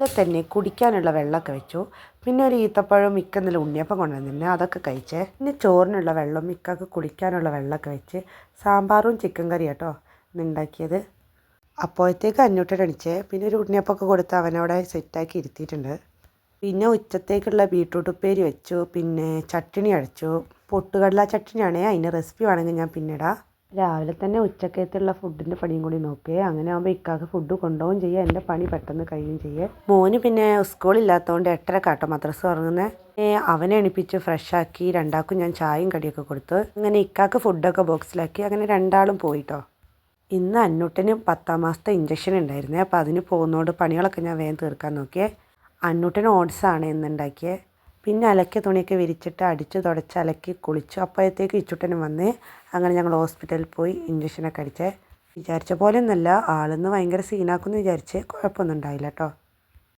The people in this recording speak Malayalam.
അതുപോലെ തന്നെ കുടിക്കാനുള്ള വെള്ളമൊക്കെ വെച്ചു. പിന്നെ ഒരു ഈത്തപ്പഴം മിക്ക എന്തെങ്കിലും ഉണ്ണിയപ്പം കൊണ്ടുവന്നിരുന്നു, അതൊക്കെ കഴിച്ചേ. പിന്നെ ചോറിനുള്ള വെള്ളം മിക്കക്ക് കുടിക്കാനുള്ള വെള്ളമൊക്കെ വെച്ച് സാമ്പാറും ചിക്കൻ കറി കേട്ടോ ഇന്ന് ഉണ്ടാക്കിയത്. അപ്പോഴത്തേക്ക് അന്നൂട്ടൻ അടിച്ചേ. പിന്നെ ഒരു ഉണ്ണിയപ്പമൊക്കെ കൊടുത്ത് അവനവിടെ സെറ്റാക്കി ഇരുത്തിയിട്ടുണ്ട്. പിന്നെ ഉച്ചത്തേക്കുള്ള ബീട്രൂട്ട് ഉപ്പേരി വെച്ചു. പിന്നെ ചട്ടിണി അടിച്ചു. പൊട്ടുകടല ചട്ടിണിയാണേ, അതിൻ്റെ റെസിപ്പി വേണമെങ്കിൽ ഞാൻ പിന്നിടാം. രാവിലെ തന്നെ ഉച്ചക്കത്തേക്കുള്ള ഫുഡിൻ്റെ പണിയും കൂടി നോക്കിയേ. അങ്ങനെ ആകുമ്പോൾ ഇക്കാക്ക് ഫുഡ് കൊണ്ടുപോകും ചെയ്യുക, എൻ്റെ പണി പെട്ടെന്ന് കഴിയും ചെയ്യേ. മോന് പിന്നെ സ്കൂളില്ലാത്തതുകൊണ്ട് 8:30 മദ്രസ തുടങ്ങുന്നത്. അവനെ എണിപ്പിച്ച് ഫ്രഷാക്കി രണ്ടാൾക്കും ഞാൻ ചായയും കടിയൊക്കെ കൊടുത്തു. അങ്ങനെ ഇക്കാക്ക് ഫുഡൊക്കെ ബോക്സിലാക്കി. അങ്ങനെ രണ്ടാളും പോയിട്ടോ. ഇന്ന് അന്നൂട്ടന് 10ാം മാസത്തെ ഇഞ്ചക്ഷൻ ഉണ്ടായിരുന്നേ. അപ്പോൾ അതിന് പോകുന്നതുകൊണ്ട് പണികളൊക്കെ ഞാൻ വേഗം തീർക്കാൻ നോക്കിയേ. അന്നൂട്ടന് ഓട്സാണ് ഇന്നുണ്ടാക്കിയത്. പിന്നെ അലക്കിയ തുണിയൊക്കെ വിരിച്ചിട്ട് അടിച്ച് തുടച്ച് അലക്കി കുളിച്ചു. അപ്പോഴത്തേക്ക് ഇച്ചുട്ടനും വന്ന്. അങ്ങനെ ഞങ്ങൾ ഹോസ്പിറ്റലിൽ പോയി ഇഞ്ചക്ഷനൊക്കെ അടിച്ചേ. വിചാരിച്ച പോലെ ഒന്നുമല്ല, ആളിന്ന് ഭയങ്കര സീനാക്കുമെന്ന് വിചാരിച്ച് കുഴപ്പമൊന്നും ഉണ്ടായില്ല കേട്ടോ.